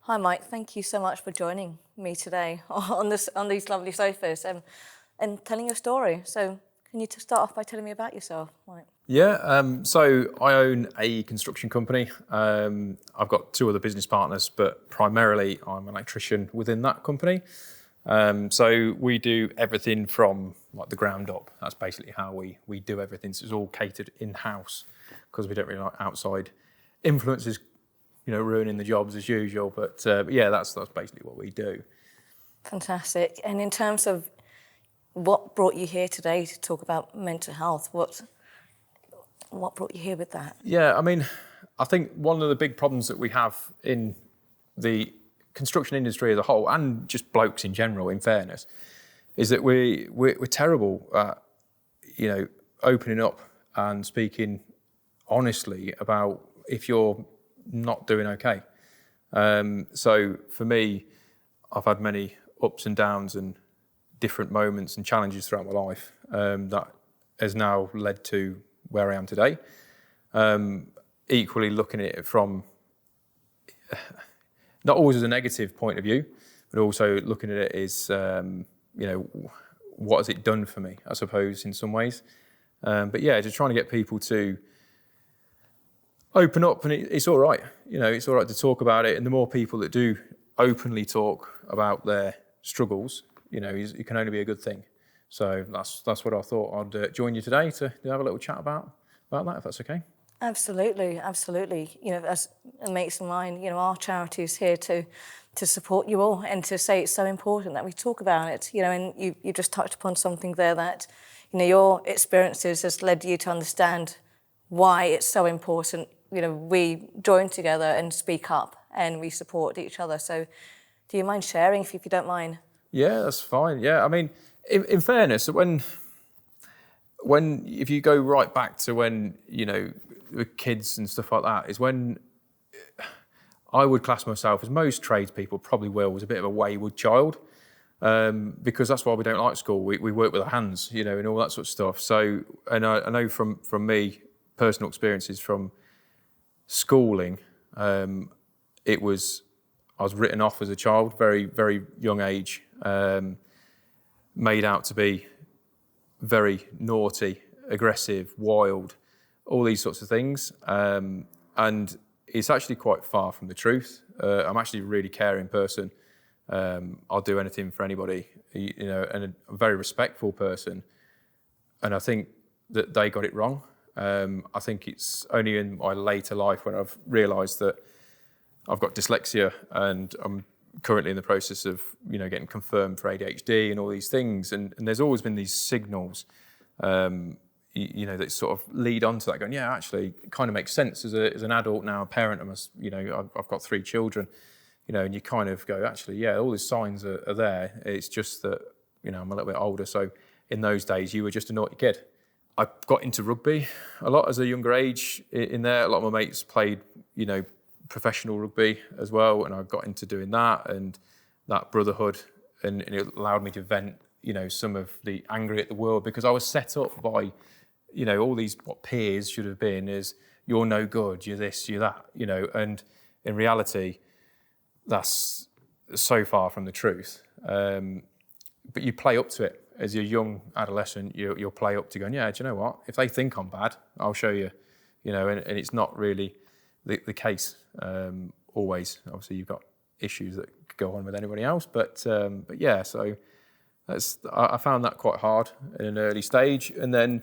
Hi, Mike. Thank you so much for joining me today on these lovely sofas and telling your story. So, can you start off by telling me about yourself, Mike? So I own a construction company. I've got two other business partners, but primarily I'm an electrician within that company. So we do everything from like the ground up. That's basically how we do everything. So it's all catered in-house because we don't really like outside influences, ruining the jobs as usual. But yeah, that's basically what we do. Fantastic. And in terms of what brought you here today to talk about mental health, what brought you here with that? Yeah, I think one of the big problems that we have in the construction industry as a whole, and just blokes in general, in fairness, is that we're terrible at, opening up and speaking honestly about if you're not doing okay. So for me, I've had many ups and downs and different moments and challenges throughout my life that has now led to where I am today. Equally looking at it from not always as a negative point of view, but also looking at it as, what has it done for me, I suppose, in some ways. But yeah, just trying to get people to open up, and it's all right. It's all right to talk about it. And the more people that do openly talk about their struggles, it can only be a good thing. So that's what I thought. I'd join you today to have a little chat about that, if that's okay. Absolutely. As mates of mine, our charity is here to support you all and to say it's so important that we talk about it. And you just touched upon something there that, your experiences has led you to understand why it's so important. We join together and speak up and we support each other. So do you mind sharing if you don't mind? Yeah, that's fine. Yeah, in fairness, if you go right back to when, with kids and stuff like that, is when I would class myself, as most tradespeople probably will, as a bit of a wayward child, because that's why we don't like school. We work with our hands, and all that sort of stuff. So, and I know from me, personal experiences from schooling, I was written off as a child, very, very young age, made out to be very naughty, aggressive, wild, all these sorts of things. And it's actually quite far from the truth. I'm actually a really caring person. I'll do anything for anybody, and a very respectful person. And I think that they got it wrong. I think it's only in my later life when I've realised that I've got dyslexia and I'm currently in the process of, getting confirmed for ADHD and all these things. And there's always been these signals, that sort of lead on to that, going, yeah, actually, it kind of makes sense as an adult now, a parent. I've got 3 children, and you kind of go, actually, yeah, all these signs are there. It's just that, I'm a little bit older. So in those days, you were just a naughty kid. I got into rugby a lot as a younger age. In there, a lot of my mates played, professional rugby as well, and I got into doing that and that brotherhood, and it allowed me to vent, some of the anger at the world, because I was set up by, all these what peers should have been is you're no good, you're this, you're that, and in reality, that's so far from the truth. But you play up to it as a young adolescent. You'll play up to going, yeah, do you know what? If they think I'm bad, I'll show you, and it's not really the case always. Obviously, you've got issues that could go on with anybody else, but yeah. So I found that quite hard in an early stage, and then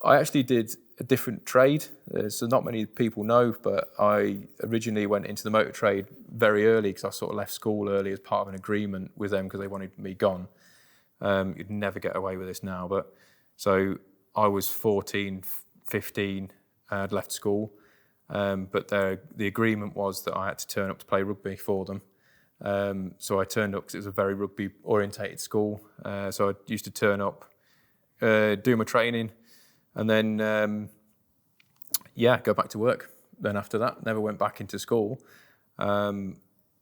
I actually did a different trade. So not many people know, but I originally went into the motor trade very early because I sort of left school early as part of an agreement with them because they wanted me gone. You'd never get away with this now, but so I was 14, 15, I'd left school. But the agreement was that I had to turn up to play rugby for them. So I turned up because it was a very rugby-orientated school. So I used to turn up, do my training, and then, go back to work. Then after that, never went back into school. And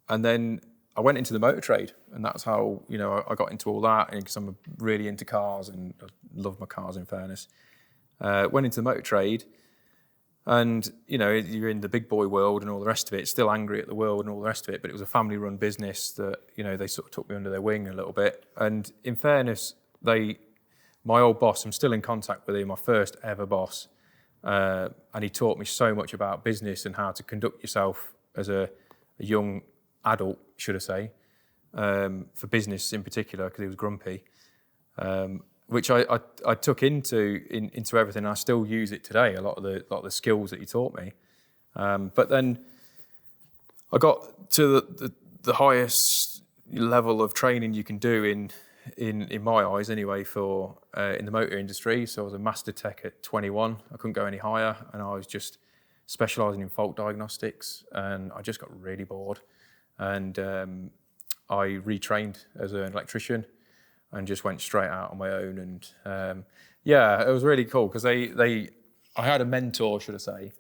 then I went into the motor trade, and that's how, I got into all that, because I'm really into cars, and I love my cars, in fairness. Went into the motor trade, And, you know, you're in the big boy world and all the rest of it, still angry at the world and all the rest of it, but it was a family-run business that, you know, they sort of took me under their wing a little bit. And in fairness, my old boss, I'm still in contact with him, my first ever boss, and he taught me so much about business and how to conduct yourself as a young adult, should I say, for business in particular, because he was grumpy, which I took into everything. I still use it today. A lot of the skills that he taught me, but then I got to the highest level of training you can do in my eyes anyway for in the motor industry. So I was a master tech at 21. I couldn't go any higher, and I was just specialising in fault diagnostics, and I just got really bored, and I retrained as an electrician and just went straight out on my own. And yeah, it was really cool because I had a mentor, should I say.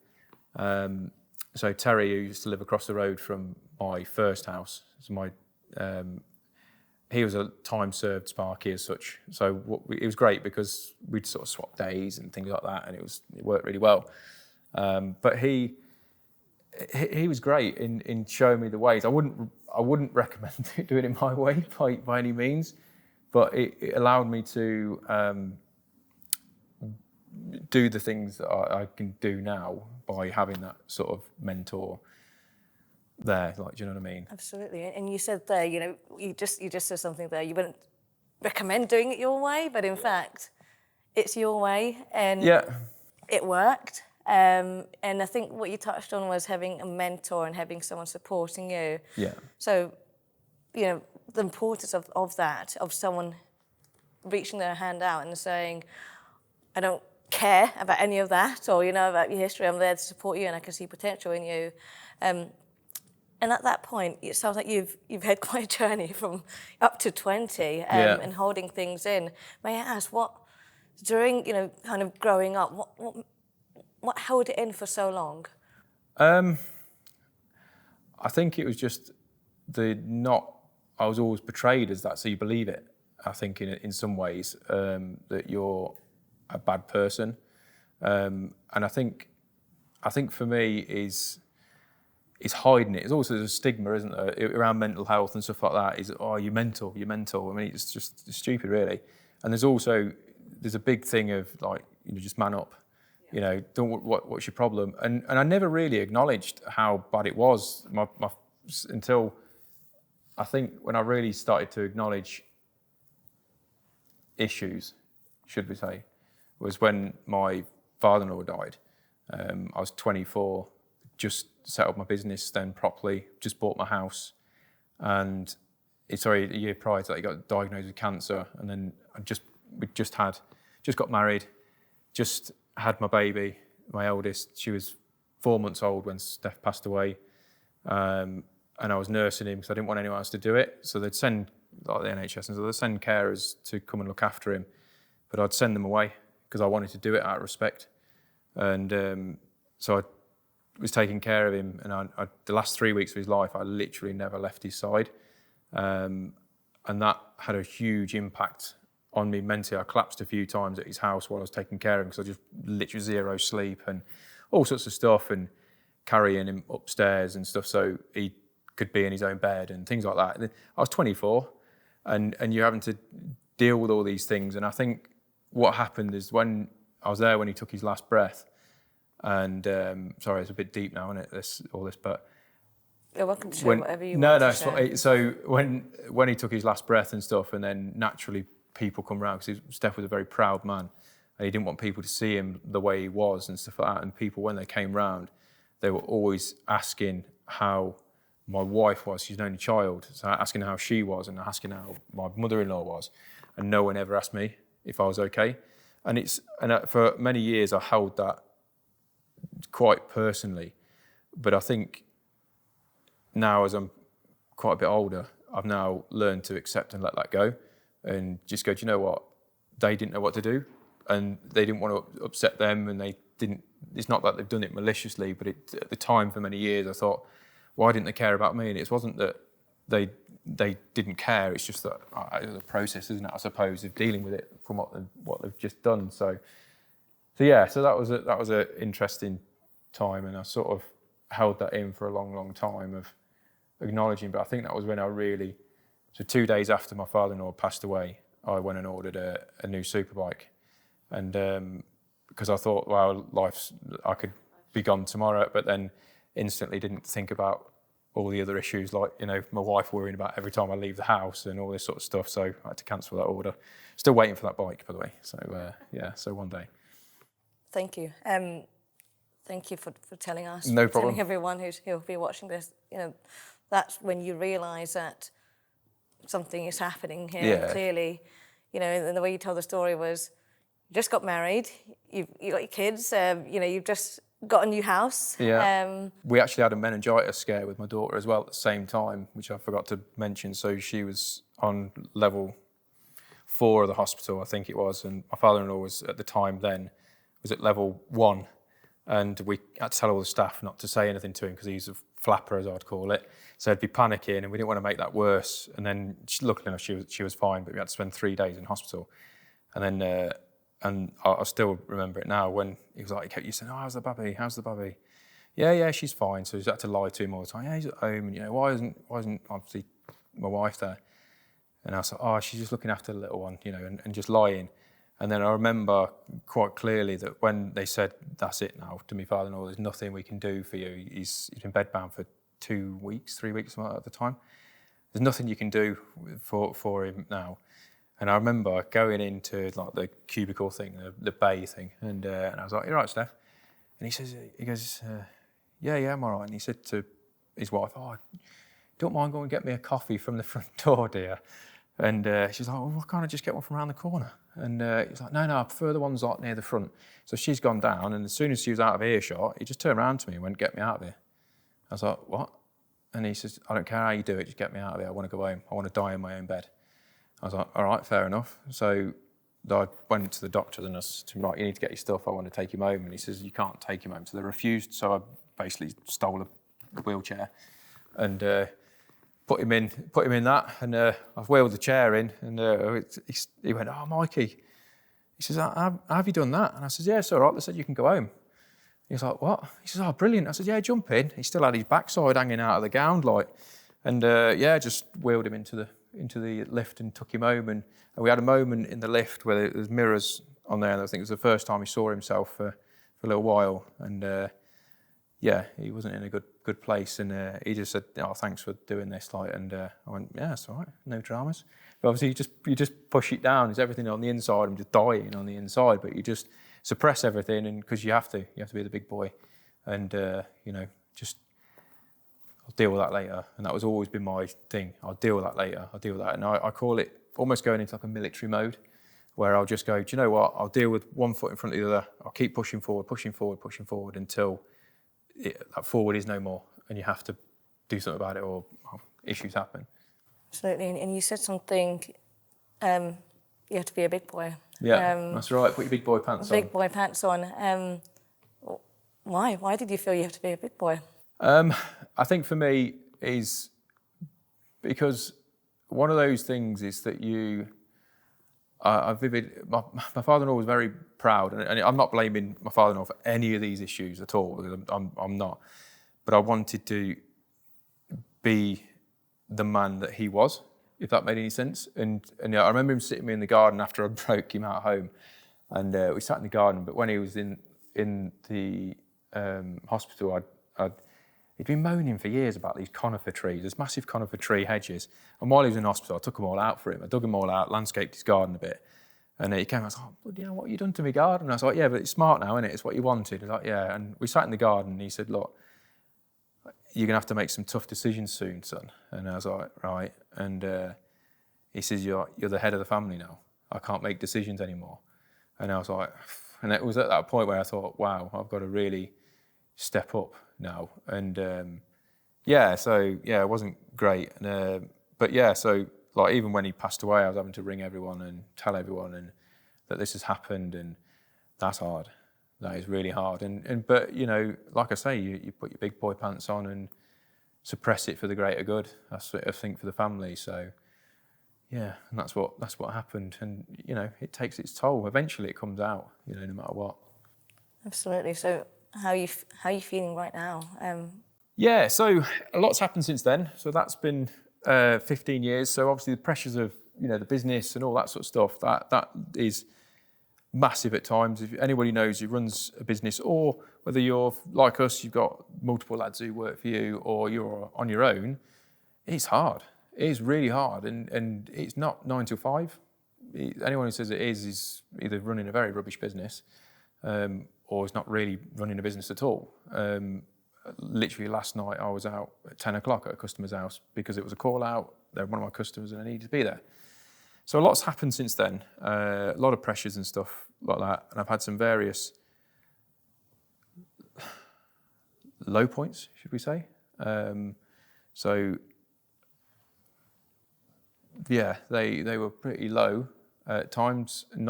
So Terry, who used to live across the road from my first house, so he was a time-served Sparky as such. So it was great because we'd sort of swap days and things like that, and it worked really well. But he was great in showing me the ways. I wouldn't recommend doing it my way by any means, but it allowed me to do the things that I can do now by having that sort of mentor there. Like, do you know what I mean? Absolutely. And you said there, you know, you just said something there. You wouldn't recommend doing it your way, but in fact, it's your way, and it worked. And I think what you touched on was having a mentor and having someone supporting you. Yeah. So, you know, the importance of that, of someone reaching their hand out and saying, I don't care about any of that, or, you know, about your history, I'm there to support you and I can see potential in you. And at that point, it sounds like you've had quite a journey from up to 20 and holding things in. May I ask, what, during, you know, kind of growing up, what held it in for so long? I think it was just I was always portrayed as that, so you believe it. I think in some ways that you're a bad person, and I think for me is hiding it. It's also a stigma, isn't there, around mental health and stuff like that. Is you're mental. I mean, it's just stupid, really. And there's a big thing of like, you know, just man up. You know, what's your problem? And I never really acknowledged how bad it was until I think when I really started to acknowledge issues, should we say, was when my father-in-law died. I was 24, just set up my business then properly, just bought my house, and a year prior to that, he got diagnosed with cancer, and then we just got married, just had my baby, my eldest. She was 4 months old when Steph passed away, and I was nursing him because I didn't want anyone else to do it. So they'd send, like the NHS, and so they'd send carers to come and look after him, but I'd send them away because I wanted to do it out of respect. And so I was taking care of him, and the last 3 weeks of his life, I literally never left his side, and that had a huge impact on me mentally. I collapsed a few times at his house while I was taking care of him because I just literally zero sleep and all sorts of stuff, and carrying him upstairs and stuff so he could be in his own bed and things like that. I was 24, and you're having to deal with all these things. And I think what happened is when I was there when he took his last breath, and sorry, it's a bit deep now, isn't it? All this, but you're welcome to share whatever you want to share. So when he took his last breath and stuff, and then naturally people come around, because Steph was a very proud man, and he didn't want people to see him the way he was and stuff like that. And people, when they came round, they were always asking how my wife was. She's an only child, so asking how she was and asking how my mother-in-law was, and no one ever asked me if I was okay. And for many years I held that quite personally, but I think now, as I'm quite a bit older, I've now learned to accept and let that go, and just go, do you know what? They didn't know what to do, and they didn't want to upset them, and they didn't. It's not that they've done it maliciously, but at the time, for many years, I thought, why didn't they care about me? And it wasn't that they didn't care. It's just that the process, isn't it? I suppose, of dealing with it from what they've just done. So yeah. So that was a interesting time, and I sort of held that in for a long, long time of acknowledging. But I think that was when I really, so 2 days after my father-in-law passed away, I went and ordered a new superbike. And because I thought, well, I could be gone tomorrow, but then instantly didn't think about all the other issues, like, you know, my wife worrying about every time I leave the house and all this sort of stuff. So I had to cancel that order. Still waiting for that bike, by the way. So yeah, so one day. Thank you. Thank you for telling us, No for problem. telling everyone who'll be watching this. You know, that's when you realise that something is happening here. Yeah. And clearly, you know, and the way you told the story was, you just got married, you got your kids, you know, you've just got a new house. Yeah. We actually had a meningitis scare with my daughter as well at the same time, which I forgot to mention. So she was on level 4 of the hospital, I think it was, and my father-in-law was at the time then was at level 1, and we had to tell all the staff not to say anything to him because he's a flapper, as I'd call it. So he'd be panicking, and we didn't want to make that worse. And then, luckily enough, she was fine, but we had to spend 3 days in hospital. And then, and I still remember it now when he was like, he kept saying, "Oh, how's the baby? How's the baby?" Yeah, she's fine. So he had to lie to him all the time. Yeah, he's at home, and you know, why isn't obviously my wife there? And I was like, oh, she's just looking after the little one, you know, and just lying. And then I remember quite clearly that when they said, that's it now, to my father-in-law, there's nothing we can do for you. He's been bedbound for 2 weeks, 3 weeks at the time. There's nothing you can do for him now. And I remember going into like the cubicle thing, the bay thing, and I was like, "You're right, Steph." And he goes, yeah, I'm all right. And he said to his wife, "Oh, don't mind going and get me a coffee from the front door, dear." And she's like, "Well, why can't I just get one from around the corner?" And he's like, no, I prefer the ones like near the front. So she's gone down, and as soon as she was out of earshot, he just turned around to me and went, "Get me out of here." I was like, "What?" And he says, "I don't care how you do it, just get me out of here. I want to go home. I want to die in my own bed." I was like, "All right, fair enough." So I went to the doctor and I said, "Right, you need to get your stuff. I want to take him home." And he says, "You can't take him home." So they refused. So I basically stole a wheelchair and put him in that. And I've wheeled the chair in, and he went, "Oh, Mikey." He says, how have you done that?" And I said, "Yeah, it's all right. They said you can go home." He was like, "What?" He says, "Oh, brilliant." I said, "Yeah, jump in." He still had his backside hanging out of the gown, like, and just wheeled him into the lift and took him home. And we had a moment in the lift where there was mirrors on there, and I think it was the first time he saw himself for a little while. And he wasn't in a good place, and he just said, "Oh, thanks for doing this," like, and I went, "Yeah, it's all right, no dramas." But obviously, you just push it down. It's everything on the inside. I'm just dying on the inside, but you just suppress everything, and because you have to be the big boy, and just I'll deal with that later. And that was always been my thing. I'll deal with that later. I'll deal with that, and I call it almost going into like a military mode, where I'll just go, "Do you know what? I'll deal with one foot in front of the other. I'll keep pushing forward until that forward is no more, and you have to do something about it, or issues happen." Absolutely. And you said something, you have to be a big boy. Yeah, that's right. Put your big boy pants on. Big boy pants on. Why? Why did you feel you have to be a big boy? I think for me is because one of those things is that my father-in-law was very proud, and I'm not blaming my father-in-law for any of these issues at all, because I'm not. But I wanted to be the man that he was, if that made any sense. And I remember him sitting me in the garden after I broke him out home, and we sat in the garden. But when he was in the hospital, he'd been moaning for years about these conifer trees, there's massive conifer tree hedges. And while he was in hospital, I took them all out for him. I dug them all out, landscaped his garden a bit. And he came and I was like, "Oh, bloody hell, what have you done to my garden?" And I was like, "Yeah, but it's smart now, isn't it? It's what you wanted." He was like, "Yeah." And we sat in the garden, and he said, "Look, you're going to have to make some tough decisions soon, son." And I was like, "Right." And he says, you're the head of the family now. I can't make decisions anymore." And I was like, and it was at that point where I thought, wow, I've got to really step up now. And it wasn't great. But so like even when he passed away, I was having to ring everyone and tell everyone and that this has happened, and that's hard. That is really hard. But like I say, you put your big boy pants on and suppress it for the greater good. That's what I think for the family. So yeah, and that's what happened. And it takes its toll. Eventually, it comes out. No matter what. Absolutely. So how are you feeling right now? Yeah, so a lot's happened since then. So that's been 15 years. So obviously the pressures of the business and all that sort of stuff, that is massive at times. If anybody knows who runs a business, or whether you're like us, you've got multiple lads who work for you, or you're on your own, it's hard. It is really hard, and it's not 9 till 5. Anyone who says it is either running a very rubbish business, or is not really running a business at all. Literally last night I was out at 10 o'clock at a customer's house because it was a call out. They're one of my customers and I needed to be there. So a lot's happened since then. A lot of pressures and stuff like that. And I've had some various low points, should we say. So yeah, they were pretty low at times. And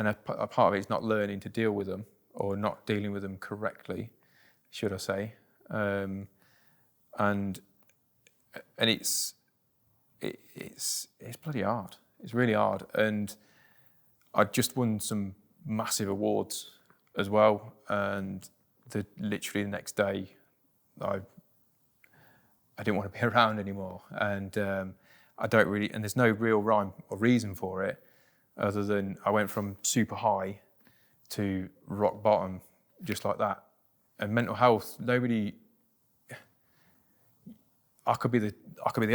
a part of it is not learning to deal with them, or not dealing with them correctly, should I say. And it's bloody hard. It's really hard. And I just won some massive awards as well. And literally the next day, I didn't want to be around anymore. And I don't really, and there's no real rhyme or reason for it, other than I went from super high to rock bottom, just like that. And mental health, I could be the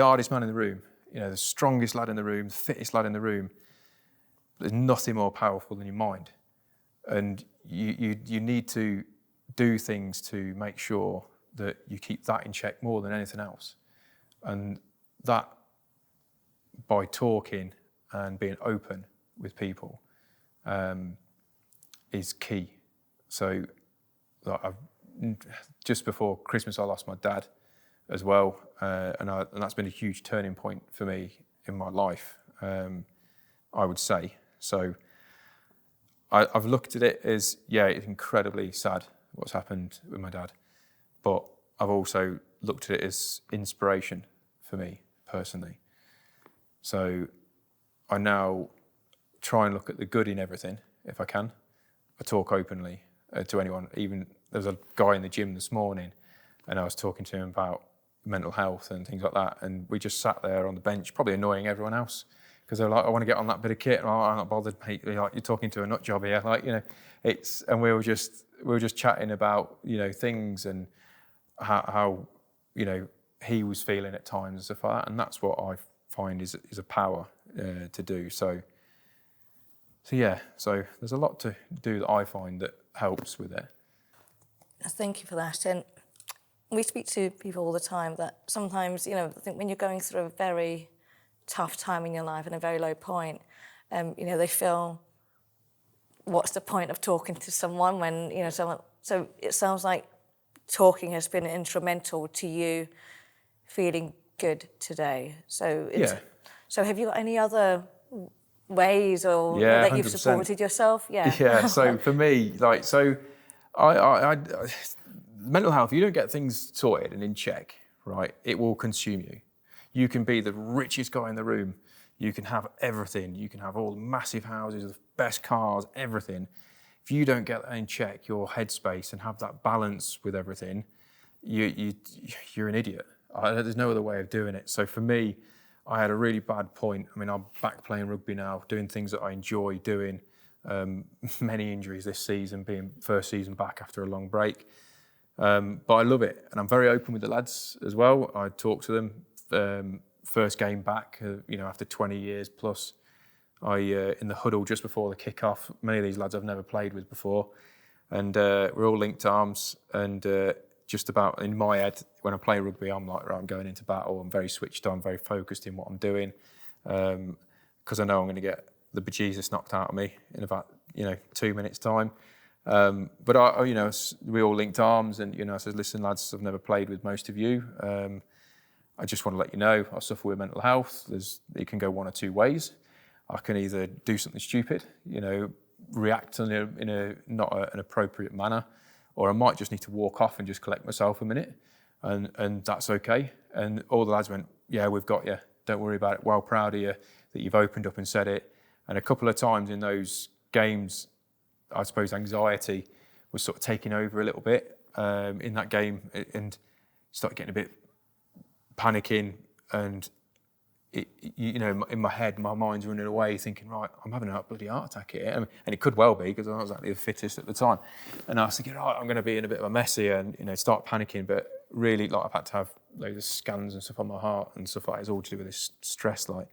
hardest man in the room, the strongest lad in the room, the fittest lad in the room. There's nothing more powerful than your mind. And you need to do things to make sure that you keep that in check more than anything else. And that, by talking and being open with people, is key. So just before Christmas, I lost my dad as well, and that's been a huge turning point for me in my life, I would say. So I've looked at it as, it's incredibly sad what's happened with my dad, but I've also looked at it as inspiration for me personally. So I now try and look at the good in everything if I can. I talk openly to anyone. Even there was a guy in the gym this morning, and I was talking to him about mental health and things like that. And we just sat there on the bench, probably annoying everyone else, because they're like, "I want to get on that bit of kit." And I'm not bothered, mate. Like, you're talking to a nut job here, and we were just chatting about things and how he was feeling at times and stuff like that. And that's what I find is a power to do. So there's a lot to do that I find that helps with it. Thank you for that. And we speak to people all the time that sometimes, I think when you're going through a very tough time in your life and a very low point, they feel, what's the point of talking to someone when, someone... So it sounds like talking has been instrumental to you feeling good today. So have you got any other ways or that you've 100%. supported yourself? Yeah. So for me, I mental health, if you don't get things sorted and in check, right, it will consume you. You can be the richest guy in the room. You can have everything. You can have all the massive houses, the best cars, everything. If you don't get that in check, your headspace, and have that balance with everything, you're an idiot. There's no other way of doing it. So for me, I had a really bad point. I mean, I'm back playing rugby now, doing things that I enjoy doing. Many injuries this season, being first season back after a long break. But I love it, and I'm very open with the lads as well. I talk to them. First game back, after 20 years plus. In the huddle just before the kick-off, many of these lads I've never played with before, and we're all linked arms. And just about in my head, when I play rugby, I'm like, right, I'm going into battle. I'm very switched on, very focused in what I'm doing, because I know I'm going to get the bejesus knocked out of me in about 2 minutes time. But we all linked arms, and I said, listen, lads, I've never played with most of you. I just want to let you know I suffer with mental health. It can go one or two ways. I can either do something stupid, react in a not an appropriate manner, or I might just need to walk off and just collect myself a minute, and that's okay. And all the lads went, yeah, we've got you. Don't worry about it. Well proud of you that you've opened up and said it. And a couple of times in those games, I suppose anxiety was sort of taking over a little bit in that game, and started getting a bit panicking, and in my head, my mind's running away, thinking, right, I'm having a bloody heart attack here, and it could well be because I was actually the fittest at the time, and I was thinking, right, I'm going to be in a bit of a mess here, and start panicking, but really, like, I've had to have loads of scans and stuff on my heart and stuff like that. It's all to do with this stress, like.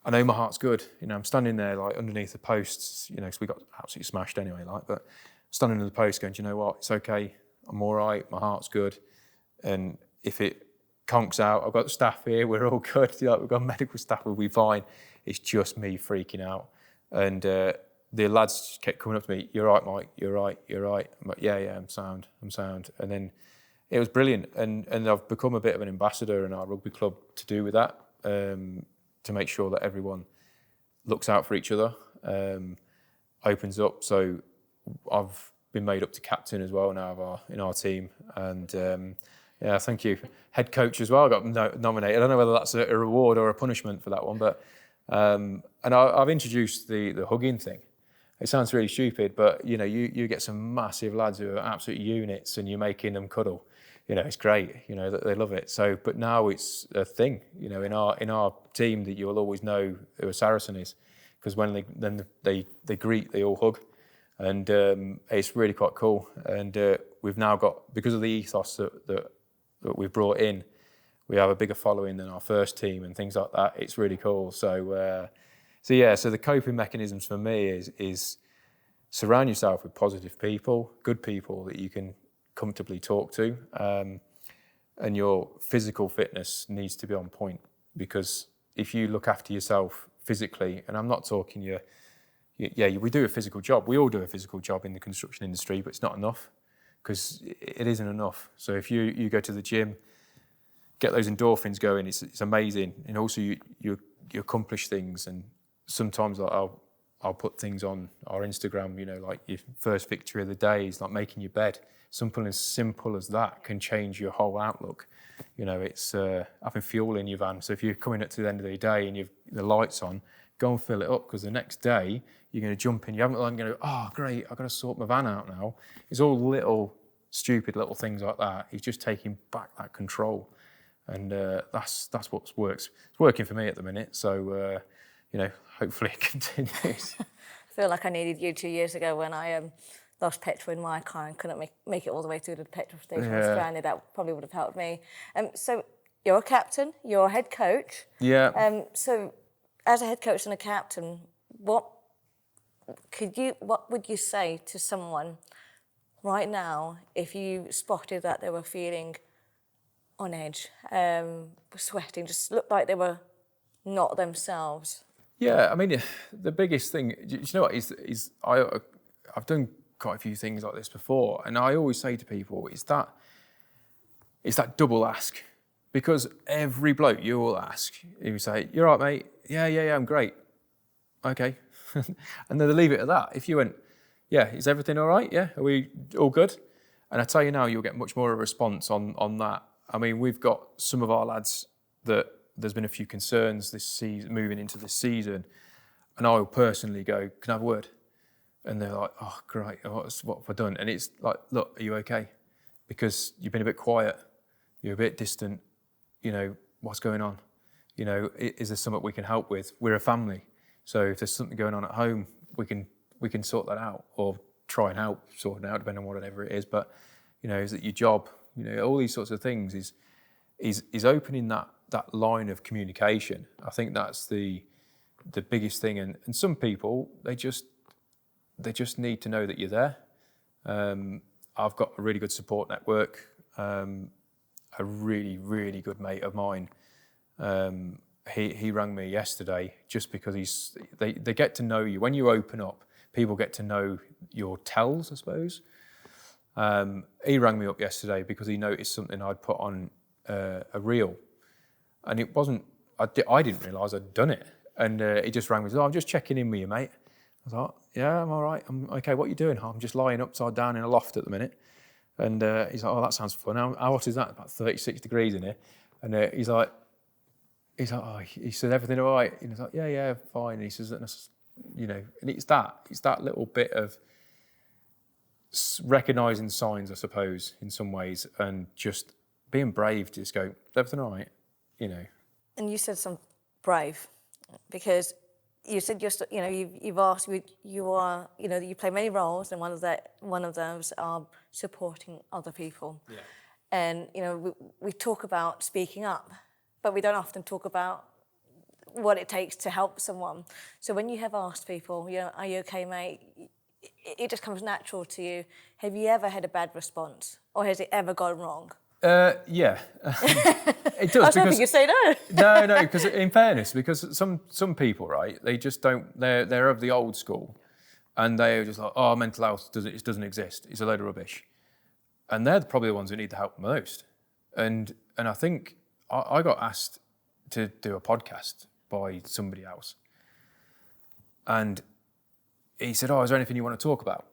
I know my heart's good. I'm standing there like underneath the posts, because we got absolutely smashed anyway, like, but standing under the post going, do you know what? It's okay. I'm all right. My heart's good. And if it conks out, I've got the staff here. We're all good. We've got medical staff. We'll be fine. It's just me freaking out. And the lads just kept coming up to me. You're right, Mike. You're right. You're right. I'm like, yeah, I'm sound. I'm sound. And then it was brilliant. And I've become a bit of an ambassador in our rugby club to do with that. To make sure that everyone looks out for each other, opens up. So I've been made up to captain as well now in our team, and thank you, head coach as well. I got nominated. I don't know whether that's a reward or a punishment for that one, but and I've introduced the hugging thing. It sounds really stupid, but you get some massive lads who are absolute units, and you're making them cuddle. It's great, they love it. So, but now it's a thing, in our team, that you'll always know who a Saracen is, because when they greet, they all hug, and it's really quite cool. And we've now got, because of the ethos that we've brought in, we have a bigger following than our first team and things like that. It's really cool. So the coping mechanisms for me is surround yourself with positive people, good people that you can comfortably talk to, and your physical fitness needs to be on point, because if you look after yourself physically, and I'm not talking we do a physical job, we all do a physical job in the construction industry, but it's not enough, because it isn't enough. So if you go to the gym, get those endorphins going, it's amazing, and also you accomplish things, and sometimes I'll put things on our Instagram, like your first victory of the day is like making your bed. Something as simple as that can change your whole outlook. It's having fuel in your van. So if you're coming up to the end of the day and you've the lights on, go and fill it up, because the next day you're going to jump in. You haven't going to go, oh, great, I've got to sort my van out now. It's all little, stupid little things like that. It's just taking back that control. And that's what works. It's working for me at the minute. So, hopefully it continues. I feel like I needed you 2 years ago when I lost petrol in my car and couldn't make it all the way to the petrol station. I was stranded. That probably would have helped me. So you're a captain, you're a head coach. Yeah. So as a head coach and a captain, what would you say to someone right now if you spotted that they were feeling on edge, sweating, just looked like they were not themselves? Yeah, I mean, the biggest thing, do you know what, is I've done quite a few things like this before, and I always say to people, it's that double ask, because every bloke you will ask, you say, you're right, mate, yeah, I'm great, okay, and then they leave it at that. If you went, yeah, is everything all right, yeah, are we all good? And I tell you now, you'll get much more of a response on that. I mean, we've got some of our lads that there's been a few concerns this season, moving into this season, and I will personally go, can I have a word? And they're like, oh, great, what have I done? And it's like, look, are you okay? Because you've been a bit quiet, you're a bit distant, what's going on? Is there something we can help with? We're a family, so if there's something going on at home, we can sort that out, or try and help sort it out, depending on whatever it is. But, is it your job? All these sorts of things is opening that line of communication. I think that's the biggest thing. And some people, they just need to know that you're there. I've got a really good support network. A really, really good mate of mine, he rang me yesterday just because they get to know you. When you open up, people get to know your tells, I suppose. He rang me up yesterday because he noticed something I'd put on a reel, and it wasn't. I didn't realise I'd done it, and he just rang me. He said, "Oh, I'm just checking in with you, mate." I thought, "Yeah, I'm all right. I'm okay. What are you doing?" "I'm just lying upside down in a loft at the minute." And he's like, "Oh, that sounds fun. How hot is that?" "About 36 degrees in here." And he's like, "Oh," he said, "Everything all right?" And he's like, "Yeah, fine." And he says, and it's that little bit of recognising signs, I suppose, in some ways, and just being brave to just go, is everything all right? You know. And you said some brave, because you said you've asked, you are, you play many roles, and one of those are supporting other people. Yeah. And we talk about speaking up, but we don't often talk about what it takes to help someone. So when you have asked people, are you okay, mate? It just comes natural to you. Have you ever had a bad response, or has it ever gone wrong? Yeah, it does. I was hoping you'd say no. No, because in fairness, because some people, right, they just don't. They're of the old school, and they're just like, oh, mental health doesn't exist. It's a load of rubbish, and they're probably the ones who need the help most. And I think I got asked to do a podcast by somebody else, and he said, oh, is there anything you want to talk about?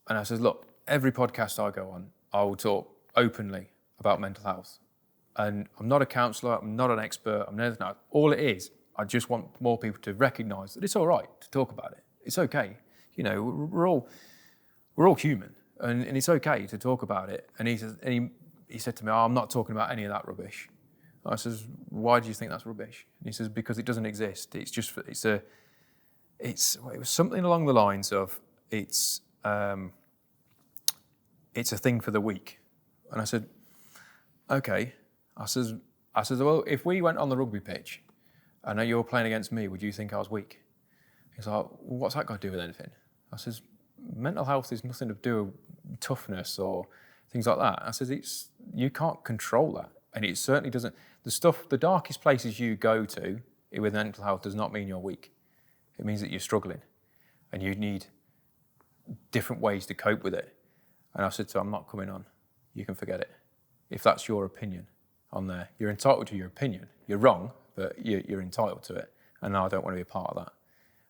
And I said, look, every podcast I go on, I will talk openly about mental health. And I'm not a counsellor, I'm not an expert, I'm anything else. All it is, I just want more people to recognise that it's all right to talk about it. It's okay. We're all human, and it's okay to talk about it. And he said to me, oh, I'm not talking about any of that rubbish. I says, why do you think that's rubbish? And he says, because it doesn't exist. It was something along the lines of it's a thing for the weak. And I said, okay. I says, well, if we went on the rugby pitch and you were playing against me, would you think I was weak? He's like, well, what's that got to do with anything? I says, mental health is nothing to do with toughness or things like that. I says, you can't control that. And it certainly doesn't. The darkest places you go to with mental health does not mean you're weak. It means that you're struggling and you need different ways to cope with it. And I said to him, I'm not coming on. You can forget it. If that's your opinion on there, you're entitled to your opinion. You're wrong, but you're entitled to it. And I don't want to be a part of that.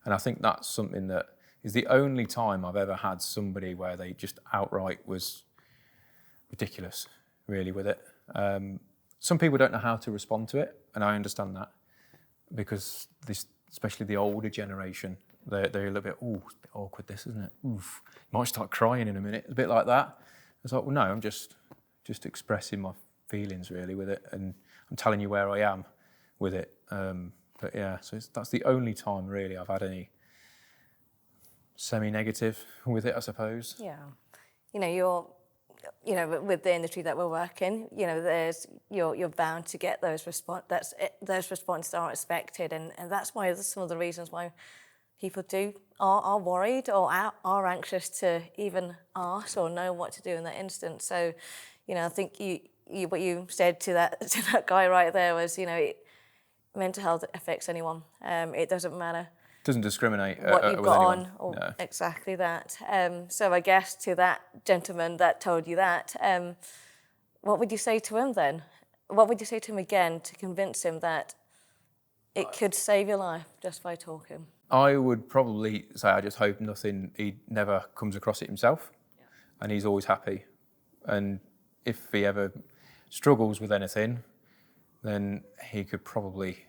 And I think that's something that is the only time I've ever had somebody where they just outright was ridiculous, really, with it. Some people don't know how to respond to it, and I understand that, because especially the older generation, they're a little bit, it's a bit awkward, this, isn't it? Oof, you might start crying in a minute, a bit like that. It's like, well, no, I'm just expressing my feelings, really, with it, and I'm telling you where I am with it. But yeah, so that's the only time, really, I've had any semi-negative with it, I suppose. Yeah. With the industry that we're working, you're bound to get those those responses are expected, and that's why some of the reasons why people are worried or are anxious to even ask or know what to do in that instance. So, I think what you said to that guy right there was, mental health affects anyone. It doesn't matter. Doesn't discriminate what you've with got anyone. on, or No. exactly that. So I guess to that gentleman that told you that, what would you say to him then? What would you say to him again to convince him that it could save your life just by talking? I would probably say I just hope he never comes across it himself, and he's always happy. And if he ever struggles with anything, then he could probably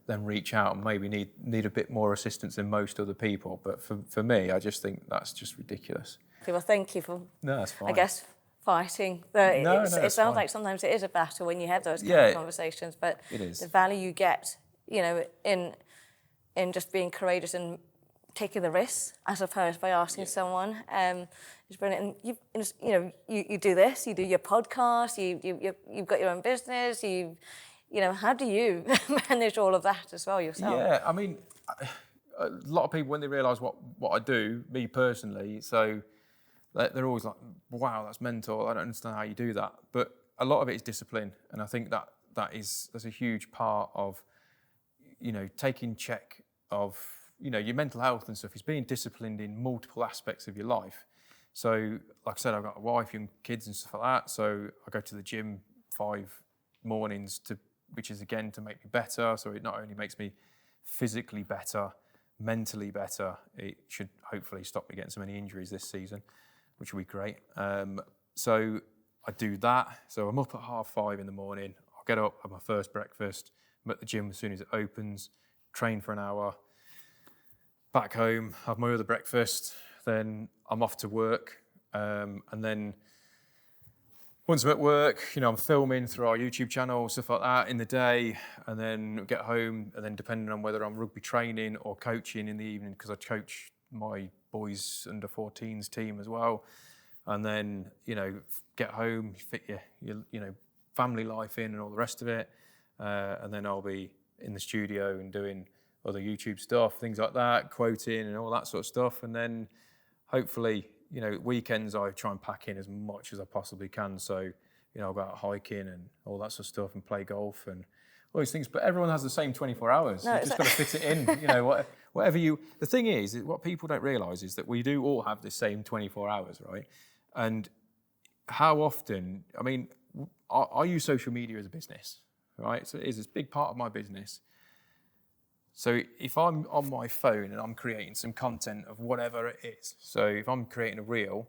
then reach out and maybe need a bit more assistance than most other people. But for me, I just think that's just ridiculous. Well, thank you for, no, that's fine. I guess, fighting. It sounds like sometimes it is a battle when you have those kind of conversations, but it is. The value you get, in just being courageous and taking the risk, I suppose, by asking someone, is brilliant. And you do this, you do your podcast, you've got your own business, how do you manage all of that as well yourself? Yeah, I mean, a lot of people, when they realise what I do, me personally, so they're always like, wow, that's mental, I don't understand how you do that. But a lot of it is discipline, and I think that's a huge part of, taking check of, your mental health and stuff, is being disciplined in multiple aspects of your life. So, like I said, I've got a wife, young kids and stuff like that, so I go to the gym 5 mornings which is again to make me better. So it not only makes me physically better, mentally better, it should hopefully stop me getting so many injuries this season, which will be great. So I do that. So I'm up at 5:30 in the morning. I'll get up, have my first breakfast. I'm at the gym as soon as it opens, train for an hour, back home, have my other breakfast. Then I'm off to work. And then once I'm at work, I'm filming through our YouTube channel, stuff like that in the day, and then get home, and then depending on whether I'm rugby training or coaching in the evening, because I coach my boys under 14s team as well, and then get home, fit your family life in and all the rest of it, and then I'll be in the studio and doing other YouTube stuff, things like that, quoting and all that sort of stuff, and then hopefully, weekends I try and pack in as much as I possibly can. So, I'll go out hiking and all that sort of stuff and play golf and all these things. But everyone has the same 24 hours. No, You've just got to fit it in, whatever you... The thing is, what people don't realise is that we do all have the same 24 hours, right? And how often... I mean, I use social media as a business, right? So it's a big part of my business. So if I'm on my phone and I'm creating some content of whatever it is, so if I'm creating a reel,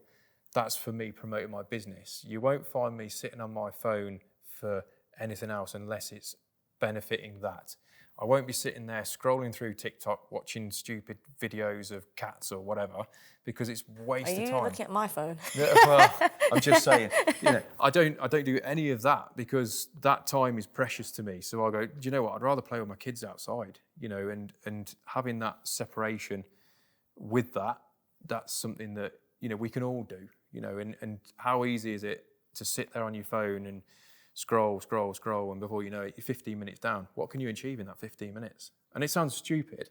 that's for me promoting my business. You won't find me sitting on my phone for anything else unless it's benefiting that. I won't be sitting there scrolling through TikTok, watching stupid videos of cats or whatever, because it's waste of time. Are you looking at my phone? Well, I'm just saying, I don't do any of that because that time is precious to me. So I go, do you know what? I'd rather play with my kids outside, and having that separation with that's something that, we can all do, and how easy is it to sit there on your phone and scroll, and before you know it, you're 15 minutes down. What can you achieve in that 15 minutes? And it sounds stupid,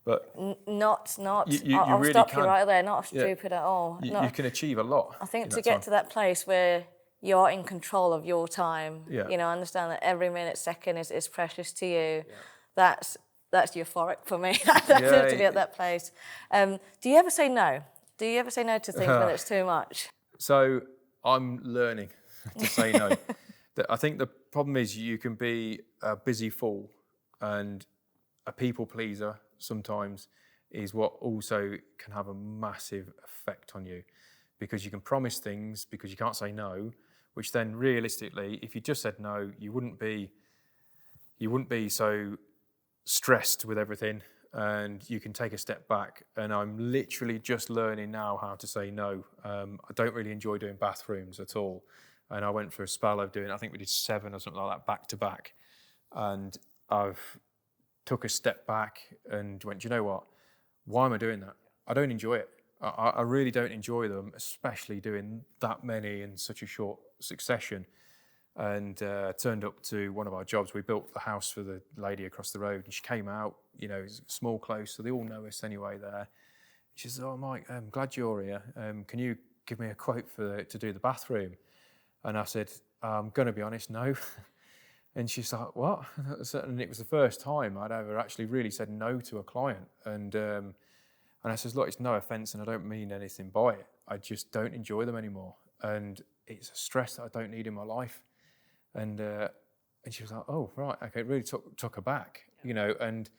but... Not. You I'll really stop can. you right there. Not stupid at all. You can achieve a lot. I think to get to that place where you're in control of your time, Yeah. understand that every minute, second is precious to you. Yeah. That's euphoric for me. To be at that place. Do you ever say no? Do you ever say no to things when it's too much? So I'm learning to say no. I think the problem is you can be a busy fool, and a people pleaser sometimes is what also can have a massive effect on you, because you can promise things because you can't say no, which then realistically, if you just said no, you wouldn't be so stressed with everything, and you can take a step back. And I'm literally just learning now how to say no. I don't really enjoy doing bathrooms at all. And I went for a spell of doing, I think we did 7 or something like that, back to back. And I've took a step back and went, do you know what? Why am I doing that? I don't enjoy it. I really don't enjoy them, especially doing that many in such a short succession. And turned up to one of our jobs. We built the house for the lady across the road, and she came out, it's a small close, so they all know us anyway there. She says, oh, Mike, I'm glad you're here. Can you give me a quote to do the bathroom? And I said, I'm going to be honest, no. And she's like, what? And it was the first time I'd ever actually really said no to a client. And I says, look, it's no offence and I don't mean anything by it. I just don't enjoy them anymore. And it's a stress that I don't need in my life. And she was like, oh, right, okay, it really took her back, And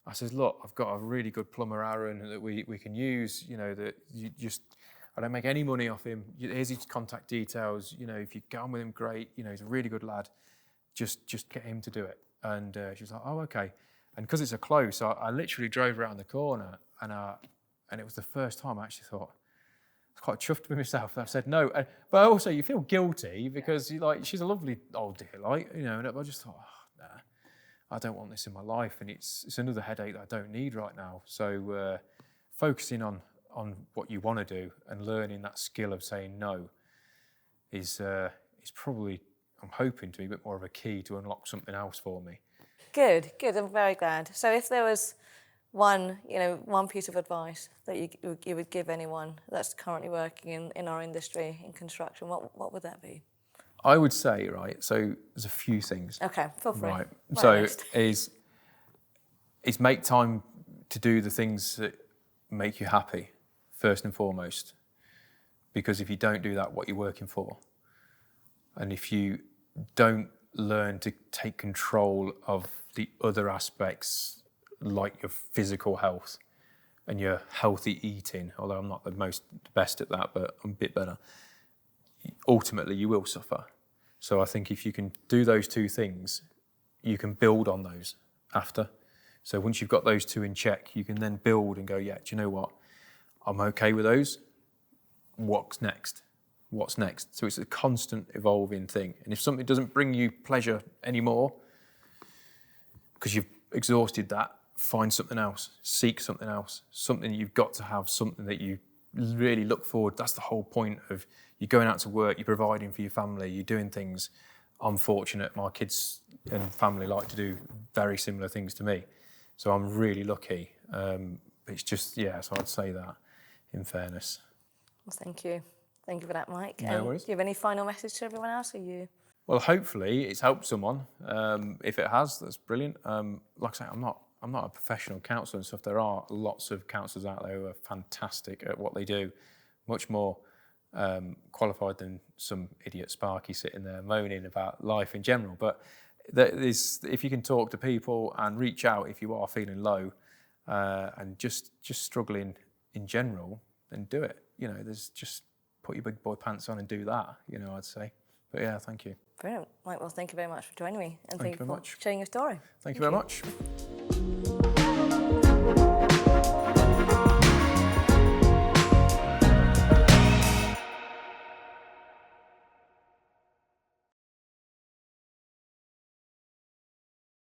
I says, look, I've got a really good plumber, Aaron, that we can use, that you just... I don't make any money off him. Here's his contact details. If you get on with him, great. He's a really good lad. Just get him to do it. And she was like, oh, okay. And because it's a close, I literally drove around the corner, and it was the first time I actually thought, I was quite chuffed with myself. I said no. But also, you feel guilty because she's a lovely old dear, and I just thought, oh, nah, I don't want this in my life, and it's another headache that I don't need right now. So focusing on what you want to do and learning that skill of saying no is probably, I'm hoping, to be a bit more of a key to unlock something else for me. Good. I'm very glad. So if there was one piece of advice that you would give anyone that's currently working in our industry, in construction, what would that be? I would say, right, so there's a few things. Okay, feel free. Right, so is make time to do the things that make you happy, first and foremost, because if you don't do that, what you're working for, and if you don't learn to take control of the other aspects, like your physical health and your healthy eating, although I'm not the best at that, but I'm a bit better, ultimately you will suffer. So I think if you can do those two things, you can build on those after. So once you've got those two in check, you can then build and go, yeah, do you know what? I'm okay with those. what's next? What's next? So it's a constant evolving thing. And if something doesn't bring you pleasure anymore, because you've exhausted that, find something else, seek something else, something you've got to have, something that you really look forward. That's the whole point of you going out to work, you're providing for your family, you're doing things. I'm fortunate, my kids and family like to do very similar things to me. So I'm really lucky. It's just, yeah, so I'd say that in fairness. Well, thank you. Thank you for that, Mike. No worries. Do you have any final message to everyone else? Well, hopefully it's helped someone. If it has, that's brilliant. Like I say, I'm not a professional counsellor and stuff. There are lots of counsellors out there who are fantastic at what they do, much more qualified than some idiot Sparky sitting there moaning about life in general. But if you can talk to people and reach out if you are feeling low and just struggling in general, then do it. You know, there's just put your big boy pants on and do that, you know, I'd say. But yeah, thank you. Brilliant. Mike, well, thank you very much for joining me. And Thank you very for much. sharing your story. Thank you very much.